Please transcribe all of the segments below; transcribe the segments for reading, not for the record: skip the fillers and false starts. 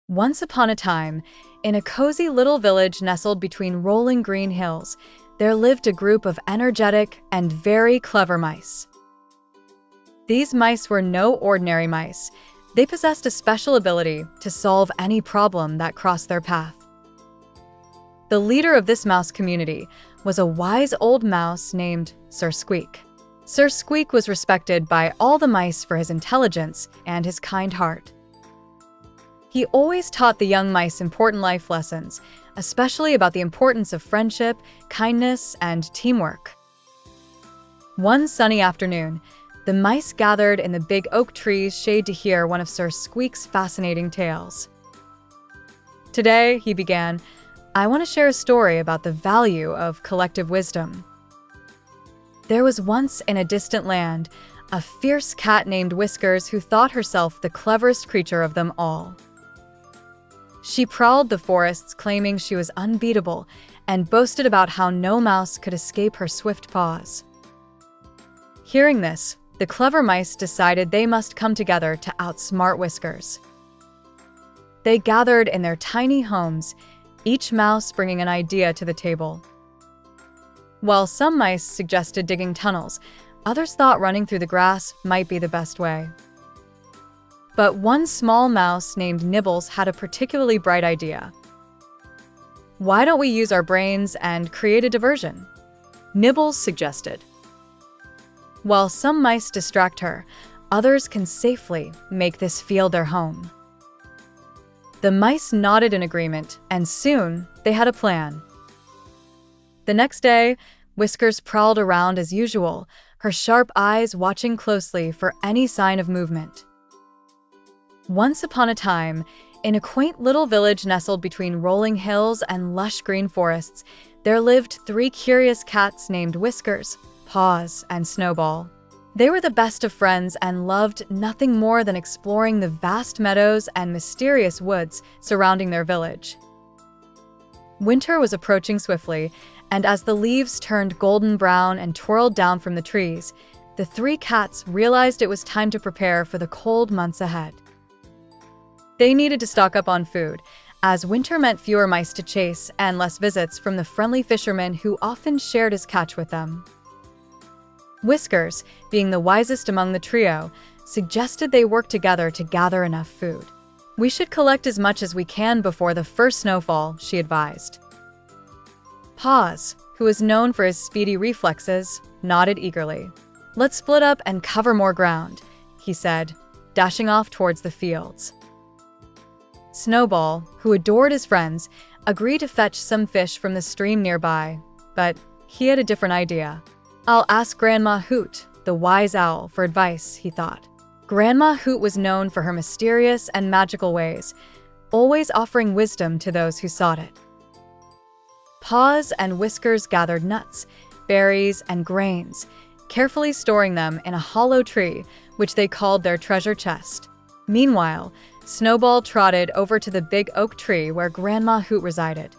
Once upon a time, in a cozy little village nestled between rolling green hills, there lived a group of energetic and very clever mice. These mice were no ordinary mice. They possessed a special ability to solve any problem that crossed their path. The leader of this mouse community was a wise old mouse named Sir Squeak. Sir Squeak was respected by all the mice for his intelligence and his kind heart. He always taught the young mice important life lessons, especially about the importance of friendship, kindness, and teamwork. One sunny afternoon, the mice gathered in the big oak tree's shade to hear one of Sir Squeak's fascinating tales. Today, he began, I want to share a story about the value of collective wisdom. There was once in a distant land a fierce cat named Whiskers who thought herself the cleverest creature of them all. She prowled the forests claiming she was unbeatable and boasted about how no mouse could escape her swift paws. Hearing this, the clever mice decided they must come together to outsmart Whiskers. They gathered in their tiny homes, each mouse bringing an idea to the table. While some mice suggested digging tunnels, others thought running through the grass might be the best way. But one small mouse named Nibbles had a particularly bright idea. Why don't we use our brains and create a diversion? Nibbles suggested. While some mice distract her, others can safely make this field their home. The mice nodded in agreement, and soon they had a plan. The next day, Whiskers prowled around as usual, her sharp eyes watching closely for any sign of movement. Once upon a time, in a quaint little village nestled between rolling hills and lush green forests, there lived three curious cats named Whiskers, Paws, and Snowball. They were the best of friends and loved nothing more than exploring the vast meadows and mysterious woods surrounding their village. Winter was approaching swiftly, and as the leaves turned golden brown and twirled down from the trees, the three cats realized it was time to prepare for the cold months ahead. They needed to stock up on food, as winter meant fewer mice to chase and less visits from the friendly fisherman who often shared his catch with them. Whiskers, being the wisest among the trio, suggested they work together to gather enough food. We should collect as much as we can before the first snowfall, she advised. Paws, who was known for his speedy reflexes, nodded eagerly. Let's split up and cover more ground, he said, dashing off towards the fields. Snowball, who adored his friends, agreed to fetch some fish from the stream nearby, but he had a different idea. I'll ask Grandma Hoot, the wise owl, for advice, he thought. Grandma Hoot was known for her mysterious and magical ways, always offering wisdom to those who sought it. Paws and Whiskers gathered nuts, berries, and grains, carefully storing them in a hollow tree, which they called their treasure chest. Meanwhile, Snowball trotted over to the big oak tree where Grandma Hoot resided.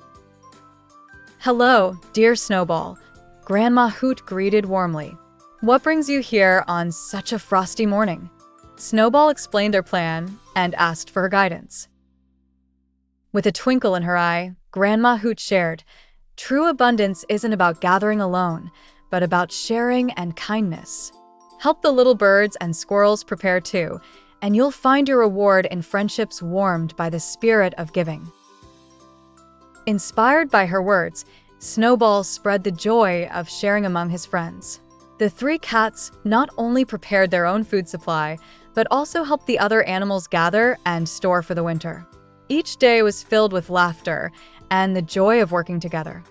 Hello, dear Snowball, Grandma Hoot greeted warmly. What brings you here on such a frosty morning? Snowball explained their plan and asked for her guidance. With a twinkle in her eye, Grandma Hoot shared, true abundance isn't about gathering alone, but about sharing and kindness. Help the little birds and squirrels prepare too, and you'll find your reward in friendships warmed by the spirit of giving. Inspired by her words, Snowball spread the joy of sharing among his friends. The three cats not only prepared their own food supply, but also helped the other animals gather and store for the winter. Each day was filled with laughter and the joy of working together.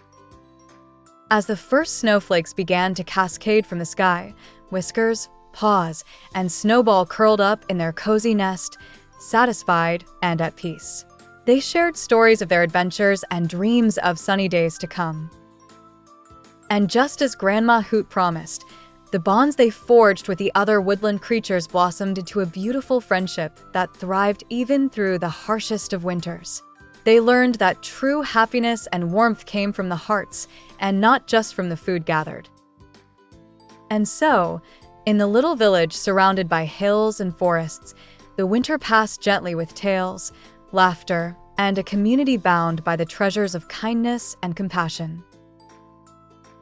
As the first snowflakes began to cascade from the sky, Whiskers, Paws, and Snowball curled up in their cozy nest, satisfied and at peace. They shared stories of their adventures and dreams of sunny days to come. And just as Grandma Hoot promised, the bonds they forged with the other woodland creatures blossomed into a beautiful friendship that thrived even through the harshest of winters. They learned that true happiness and warmth came from the hearts and not just from the food gathered. And so, in the little village surrounded by hills and forests, the winter passed gently with tales, laughter, and a community bound by the treasures of kindness and compassion.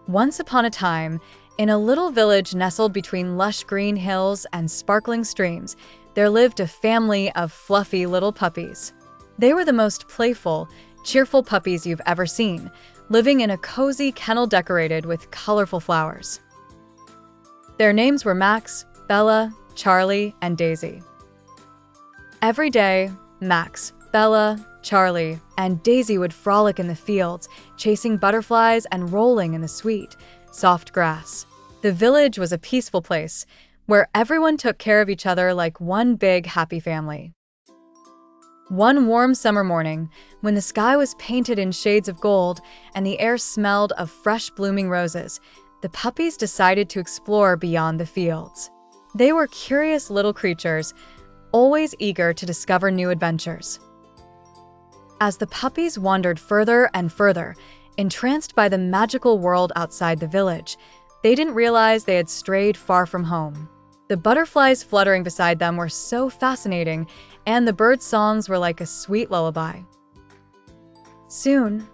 Once upon a time, in a little village nestled between lush green hills and sparkling streams, there lived a family of fluffy little puppies. They were the most playful, cheerful puppies you've ever seen, living in a cozy kennel decorated with colorful flowers. Their names were Max, Bella, Charlie, and Daisy. Every day, Max, Bella, Charlie, and Daisy would frolic in the fields, chasing butterflies and rolling in the sweet, soft grass. The village was a peaceful place, where everyone took care of each other like one big, happy family. One warm summer morning, when the sky was painted in shades of gold and the air smelled of fresh blooming roses, the puppies decided to explore beyond the fields. They were curious little creatures, always eager to discover new adventures. As the puppies wandered further and further, entranced by the magical world outside the village, they didn't realize they had strayed far from home. The butterflies fluttering beside them were so fascinating, and the birds' songs were like a sweet lullaby. Soon,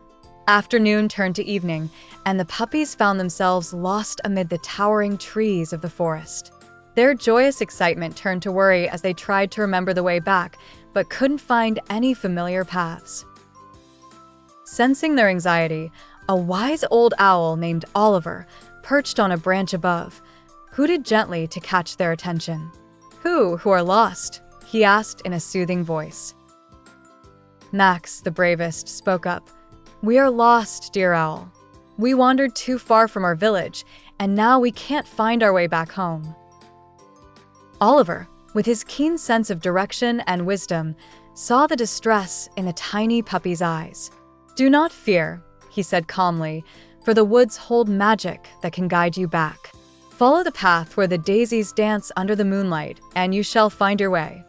afternoon turned to evening, and the puppies found themselves lost amid the towering trees of the forest. Their joyous excitement turned to worry as they tried to remember the way back, but couldn't find any familiar paths. Sensing their anxiety, a wise old owl named Oliver, perched on a branch above, hooted gently to catch their attention. Who are lost?" he asked in a soothing voice. Max, the bravest, spoke up. "We are lost, dear owl. We wandered too far from our village, and now we can't find our way back home." Oliver, with his keen sense of direction and wisdom, saw the distress in the tiny puppy's eyes. "Do not fear," he said calmly, "for the woods hold magic that can guide you back. Follow the path where the daisies dance under the moonlight, and you shall find your way."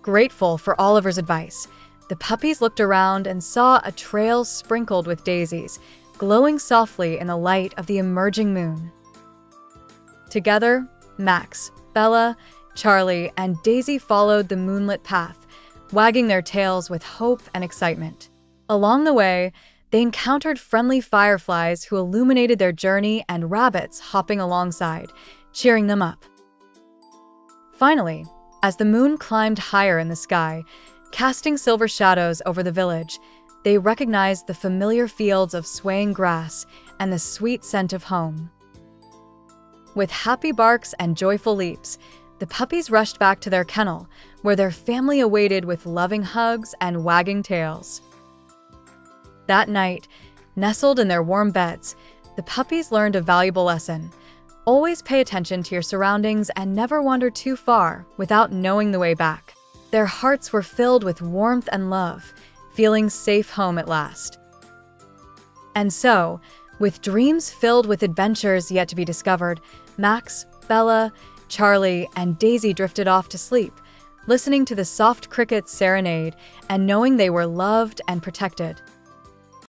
Grateful for Oliver's advice, the puppies looked around and saw a trail sprinkled with daisies, glowing softly in the light of the emerging moon. Together, Max, Bella, Charlie, and Daisy followed the moonlit path, wagging their tails with hope and excitement. Along the way, they encountered friendly fireflies who illuminated their journey and rabbits hopping alongside, cheering them up. Finally, as the moon climbed higher in the sky, casting silver shadows over the village, they recognized the familiar fields of swaying grass and the sweet scent of home. With happy barks and joyful leaps, the puppies rushed back to their kennel, where their family awaited with loving hugs and wagging tails. That night, nestled in their warm beds, the puppies learned a valuable lesson. Always pay attention to your surroundings and never wander too far without knowing the way back. Their hearts were filled with warmth and love, feeling safe home at last. And so, with dreams filled with adventures yet to be discovered, Max, Bella, Charlie, and Daisy drifted off to sleep, listening to the soft crickets serenade and knowing they were loved and protected.